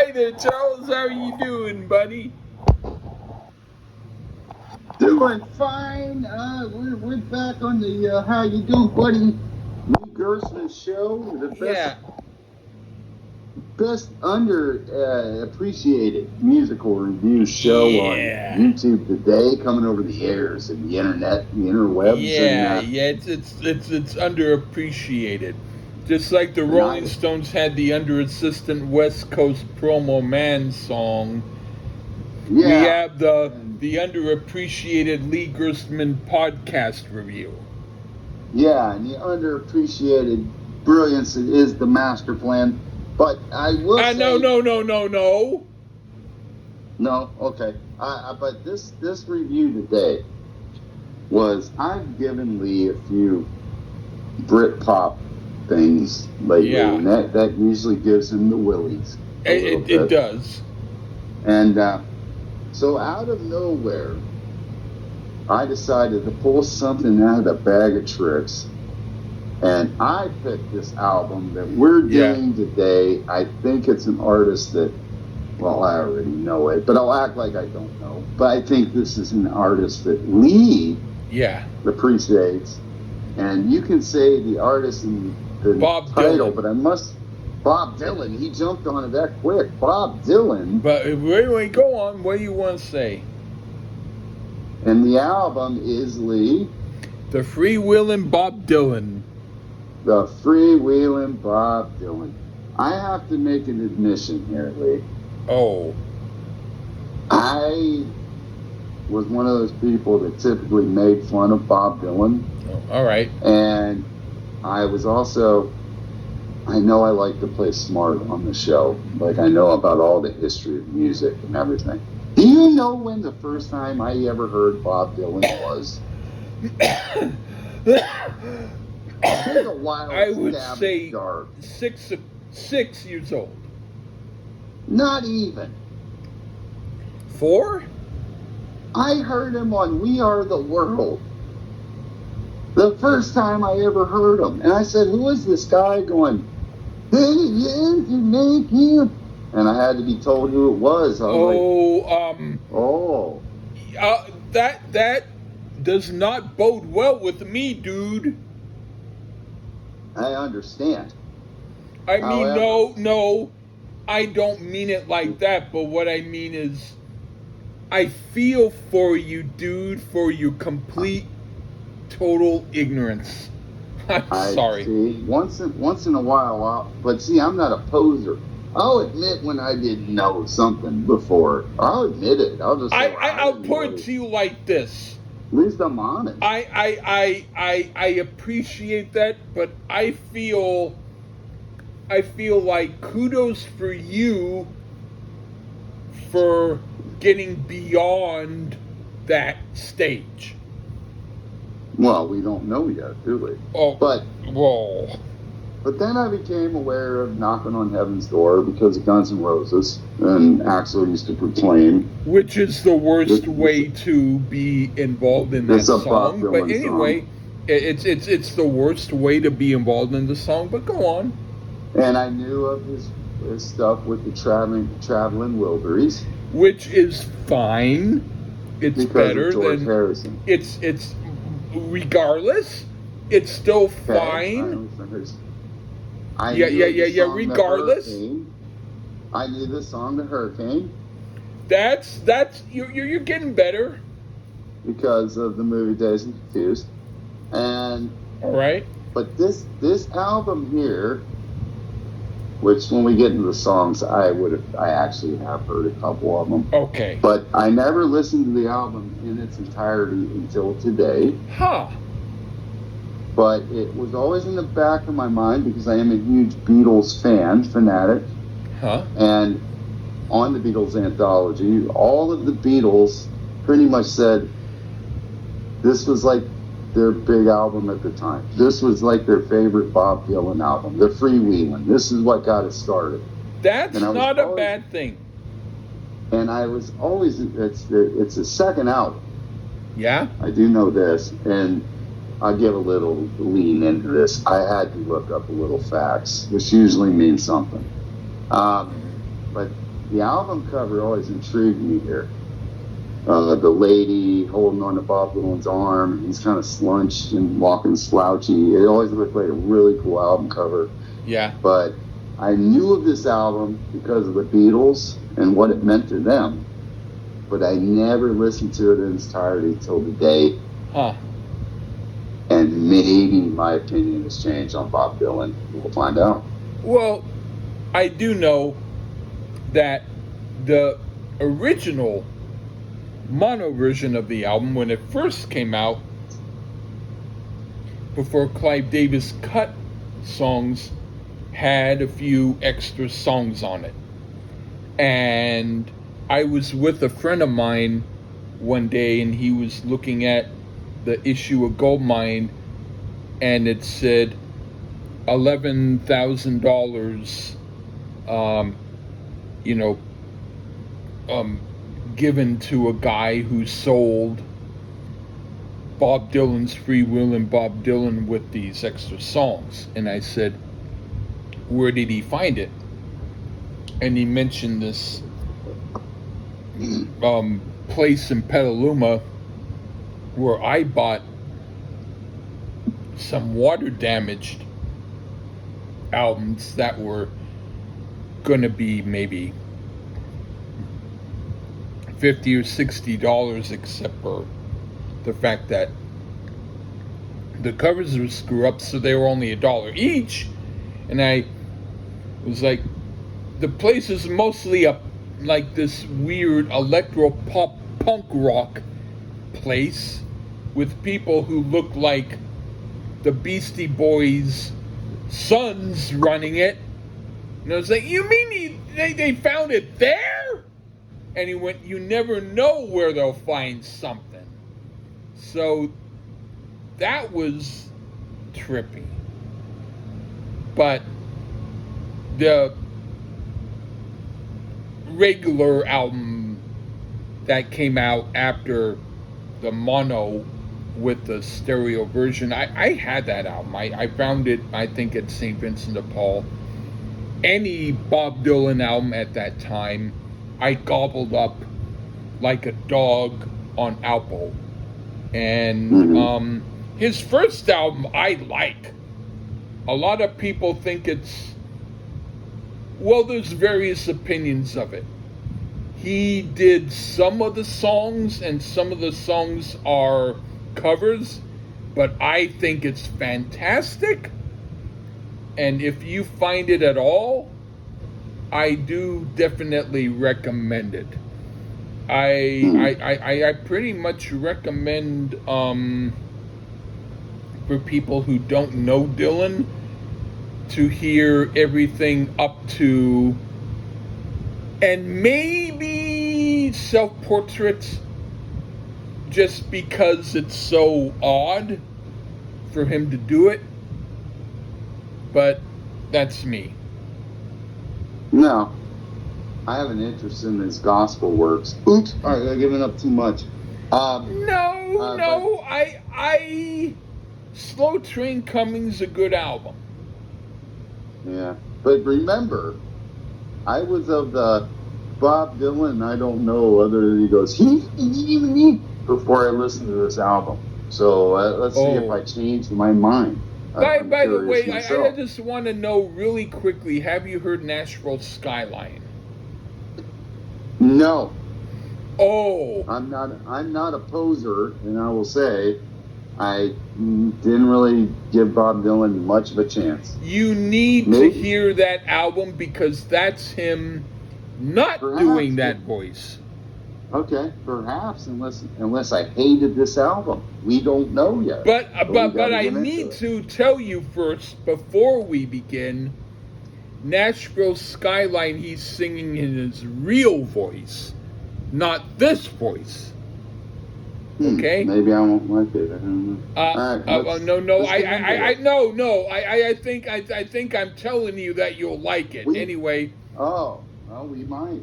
Hi there, Charles. How are you doing, buddy? Doing fine. We're back on the how you doing, buddy? Lee Gerstmann show, the Yeah. best under appreciated musical review show Yeah. on YouTube today, coming over the airs and the internet, the interwebs, Yeah, and it's underappreciated. Just like the And Rolling I- Stones had the under-assistant West Coast promo man song. yeah, We have the and- underappreciated Lee Gerstmann podcast review. yeah, and the underappreciated brilliance that is the master plan. But I will say, No. No, okay. But this review today was I've given Lee a few Britpop things lately, Yeah. and that usually gives him the willies. It does. And so out of nowhere, I decided to pull something out of the bag of tricks. And I picked this album that we're doing today. I think it's an artist that, well, I already know it, but I'll act like I don't know. But I think this is an artist that Lee appreciates. And you can say the artist and the Bob title, Dylan. but Bob Dylan, he jumped on it that quick. Bob Dylan. But wait, go on. What do you want to say? And the album is, Lee, The Freewheelin' Bob Dylan. the Freewheelin' Bob Dylan. I have to make an admission here, Lee. Oh. I was one of those people that typically made fun of Bob Dylan. Oh, all right. And I was also, I know I like to play smart on the show. Like, I know about all the history of music and everything. Do you know when the first time I ever heard Bob Dylan was? Take a wild I would stab in say the dark. 6 years old. Not even. 4? I heard him on We Are the World. The first time I ever heard him. And I said, who is this guy going, hey, yeah, you make him. And I had to be told who it was. I was That does not bode well with me, dude. I understand. I mean, However- no, I don't mean it like that, but what I mean is, I feel for you, dude, for your complete, total ignorance. I'm sorry. See, once in a while, but see, I'm not a poser. I'll admit when I didn't know something before. I'll admit it. I'll just say, I'll didn't put know it to you like this. At least I'm honest. I appreciate that, but I feel like kudos for you for getting beyond that stage. Well, we don't know yet, do we? Oh, But whoa. But then I became aware of Knocking on Heaven's Door because of Guns N' Roses, and Axl used to proclaim. Which is the worst way to be involved in that It's a Bob song. Dylan But anyway, song. it's the worst way to be involved in the song. But go on. And I knew of his stuff with the Traveling Wilburys. Which is fine. It's because better of George than Harrison. It's regardless. It's still fine. I Yeah. knew the song, The Regardless. Hurricane. I knew the song "The Hurricane" That's you're getting better. because of the movie Dazed and Confused, and All right. but this album here, which when we get into the songs, I actually have heard a couple of them, Okay. but I never listened to the album in its entirety until today. Huh. But it was always in the back of my mind because I am a huge Beatles fanatic. Huh. And on the Beatles anthology, all of the Beatles pretty much said this was like their big album at the time. This was like their favorite Bob Dylan album, the Freewheelin'. This is what got us started. That's And I was not a always- bad thing. And I was always, it's a second album. Yeah. I do know this, and I'll give a little lean into this. I had to look up a little facts, which usually means something. But the album cover always intrigued me here. The lady holding on to Bob Dylan's arm, he's kind of slunched and walking slouchy. It always looked like a really cool album cover. Yeah. But I knew of this album because of the Beatles and what it meant to them. But I never listened to it in its entirety till today. Huh. And maybe my opinion has changed on Bob Dylan. We'll find out. Well, I do know that the original mono version of the album, when it first came out, before Clive Davis cut songs, had a few extra songs on it. And I was with a friend of mine one day, and he was looking at the issue of Goldmine, and it said $11,000 given to a guy who sold Bob Dylan's Freewheelin' Bob Dylan with these extra songs. And I said, where did he find it? And he mentioned this place in Petaluma where I bought some water damaged albums that were going to be maybe $50 or $60, except for the fact that the covers were screw up, so they were only $1 each. And I was like, the place is mostly like this weird electro pop punk rock place with people who look like the Beastie Boys' sons running it. And I was like, you mean they found it there? And he went, you never know where they'll find something. So that was trippy. But the regular album that came out after the mono with the stereo version, I had that album. I found it, I think, at St. Vincent de Paul. Any Bob Dylan album at that time, I gobbled up like a dog on Alpo. And his first album I like. A lot of people think it's, well, there's various opinions of it. He did some of the songs, and some of the songs are covers, but I think it's fantastic. And if you find it at all, I do definitely recommend it. I pretty much recommend for people who don't know Dylan to hear everything up to, and maybe Self-Portrait, just because it's so odd for him to do it. But that's me. No, I have an interest in his gospel works. Oops, all right, I've given up too much. No, I Slow Train Coming's a good album. Yeah, but remember, I was of the Bob Dylan, I don't know other than he goes, he, before I listened to this album. So let's see if I changed my mind. By the way, I just want to know really quickly, have you heard Nashville Skyline? No. Oh. I'm not a poser, and I will say I didn't really give Bob Dylan much of a chance. You need to hear that album, because that's him not doing that voice. Okay, perhaps, unless I hated this album. We don't know yet. But I need to tell you first, before we begin, Nashville Skyline, he's singing in his real voice, not this voice. Okay? Maybe I won't like it. I don't know. I think I'm telling you that you'll like it. Anyway. Oh. Well, we might.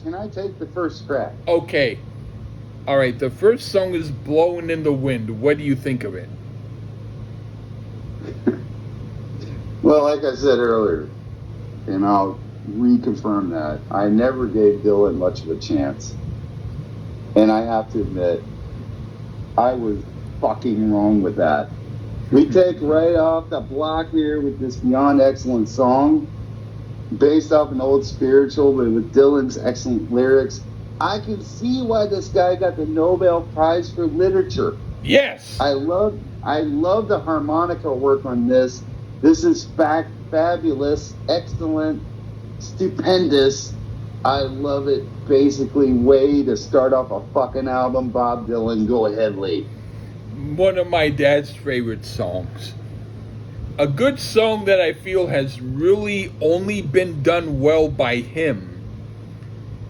Can I take the first track? Okay. All right. The first song is "Blowing in the Wind." What do you think of it? Well, like I said earlier, came out reconfirm that. I never gave Dylan much of a chance. And I have to admit, I was fucking wrong with that. We take right off the block here with this beyond excellent song, based off an old spiritual, but with Dylan's excellent lyrics. I can see why this guy got the Nobel Prize for Literature. Yes. I love the harmonica work on this. This is fabulous, excellent, stupendous. I love it. Basically, way to start off a fucking album. Bob Dylan, go ahead, Lee. One of my dad's favorite songs. A good song that I feel has really only been done well by him.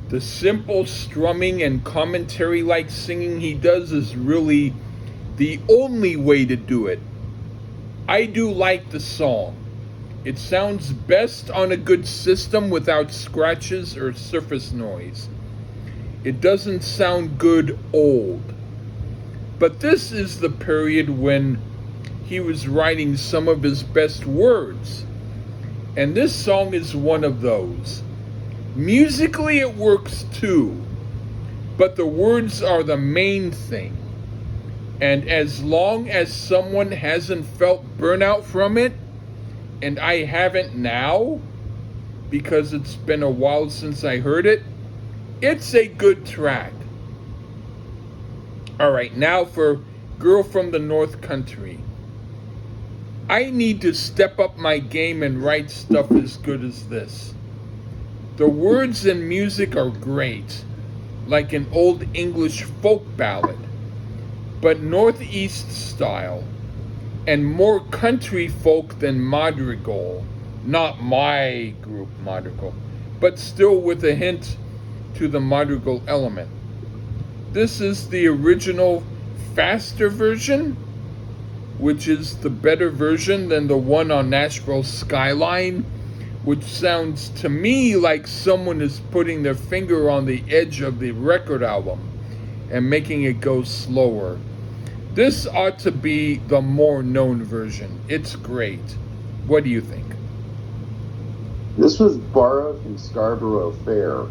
The simple strumming and commentary-like singing he does is really the only way to do it. I do like the song. It sounds best on a good system without scratches or surface noise. It doesn't sound good old. But this is the period when he was writing some of his best words. And this song is one of those. Musically it works too, but the words are the main thing. And as long as someone hasn't felt burnout from it, and I haven't now, because it's been a while since I heard it, it's a good track. Alright, now for Girl from the North Country. I need to step up my game and write stuff as good as this. The words and music are great, like an old English folk ballad, but Northeast style, and more country folk than Madrigal. Not my group Madrigal, but still with a hint to the Madrigal element. This is the original faster version, which is the better version than the one on Nashville Skyline, which sounds to me like someone is putting their finger on the edge of the record album and making it go slower. This ought to be the more known version. It's great. What do you think? This was borrowed from Scarborough Fair.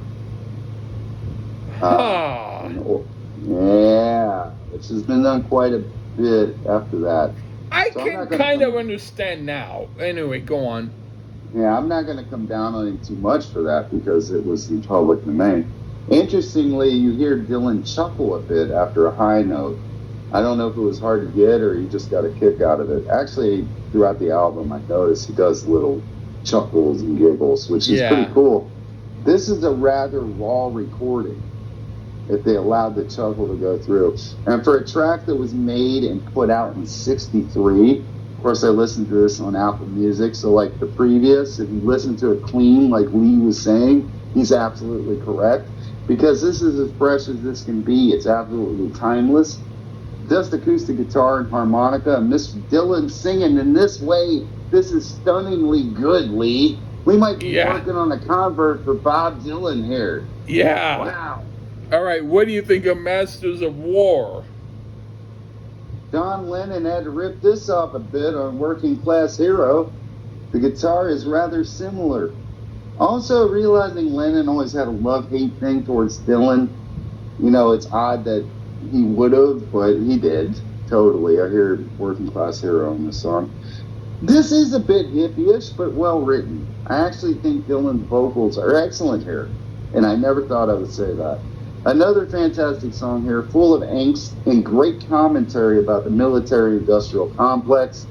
Yeah, which has been done quite a bit after that. I can kind of understand now. Anyway, go on. Yeah, I'm not going to come down on him too much for that because it was in public domain. Interestingly, you hear Dylan chuckle a bit after a high note. I don't know if it was hard to get or he just got a kick out of it. Actually, throughout the album, I noticed he does little chuckles and giggles, which is pretty cool. This is a rather raw recording, if they allowed the chuckle to go through. And for a track that was made and put out in 63, of course I listened to this on Apple Music, so like the previous, if you listen to it clean, like Lee was saying, he's absolutely correct. Because this is as fresh as this can be. It's absolutely timeless. Just acoustic guitar and harmonica, and Miss Dylan singing in this way, this is stunningly good, Lee. We might be working on a convert for Bob Dylan here. Yeah. Wow. All right, what do you think of Masters of War? John Lennon had to rip this off a bit on Working Class Hero. The guitar is rather similar. Also, realizing Lennon always had a love-hate thing towards Dylan. You know, it's odd that he would have, but he did. Totally. I hear Working Class Hero in this song. This is a bit hippie-ish, but well written. I actually think Dylan's vocals are excellent here, and I never thought I would say that. Another fantastic song here, full of angst and great commentary about the military-industrial complex.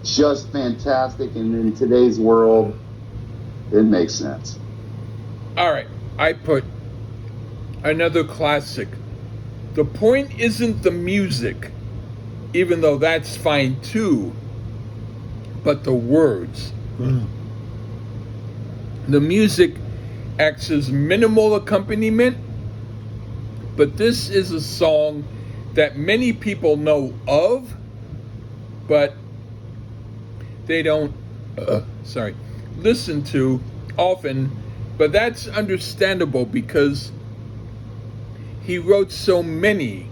Just fantastic, and in today's world, it makes sense. All right, I put another classic. The point isn't the music, even though that's fine too, but the words. The music acts as minimal accompaniment, but this is a song that many people know of, but they don't listen to often. But that's understandable because he wrote so many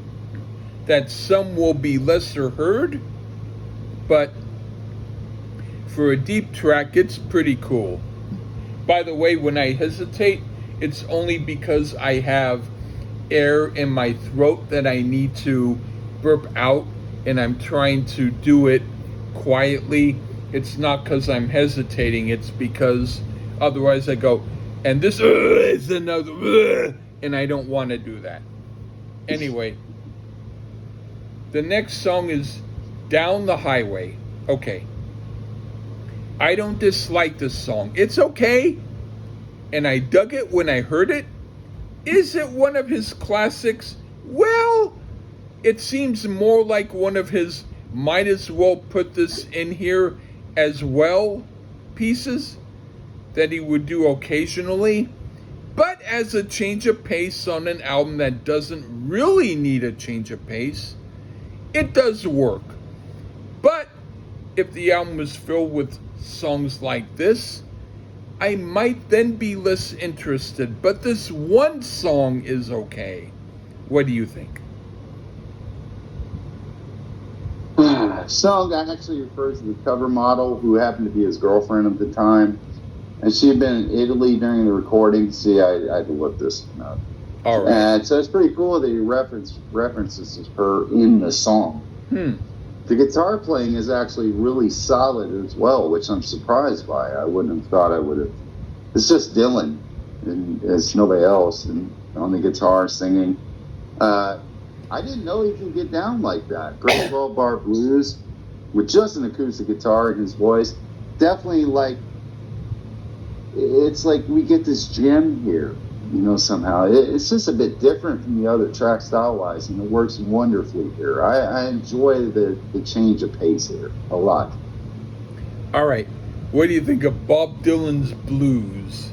that some will be lesser heard, but for a deep track, it's pretty cool. By the way, when I hesitate, it's only because I have air in my throat that I need to burp out, and I'm trying to do it quietly. It's not because I'm hesitating, it's because otherwise I go, and this is another, and I don't want to do that. Anyway, the next song is Down the Highway. Okay. I don't dislike this song. It's okay, and I dug it when I heard it. Is it one of his classics? Well, it seems more like one of his might as well put this in here as well pieces that he would do occasionally. But as a change of pace on an album that doesn't really need a change of pace, it does work. But if the album was filled with songs like this, I might then be less interested, but this one song is okay. What do you think? Song actually refers to the cover model, who happened to be his girlfriend at the time, and she had been in Italy during the recording. See, I had to look this up. All right. And so it's pretty cool that he references her in the song. The guitar playing is actually really solid as well, which I'm surprised by. I wouldn't have thought I would have. It's just Dylan, and it's nobody else, and on the guitar singing. I didn't know he could get down like that. Great 12-bar blues with just an acoustic guitar in his voice. Definitely it's like we get this gem here, somehow. It's just a bit different from the other track style-wise, and it works wonderfully here. I enjoy the change of pace here a lot. All right. What do you think of Bob Dylan's blues?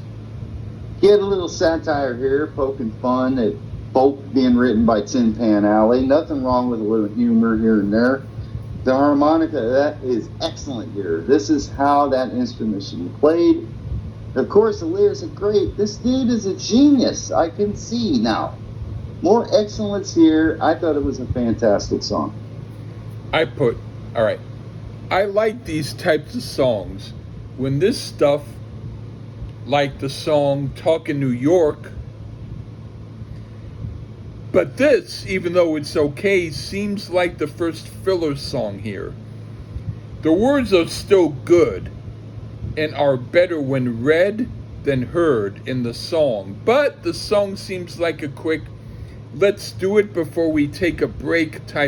He had a little satire here, poking fun at folk being written by Tin Pan Alley. Nothing wrong with a little humor here and there. The harmonica, that is excellent here. This is how that instrument should be played. Of course, the lyrics are great. This dude is a genius. I can see now. More excellence here. I thought it was a fantastic song. All right. I like these types of songs. When this stuff, like the song Talkin' New York, but this, even though it's okay, seems like the first filler song here. The words are still good and are better when read than heard in the song, but the song seems like a quick, let's do it before we take a break type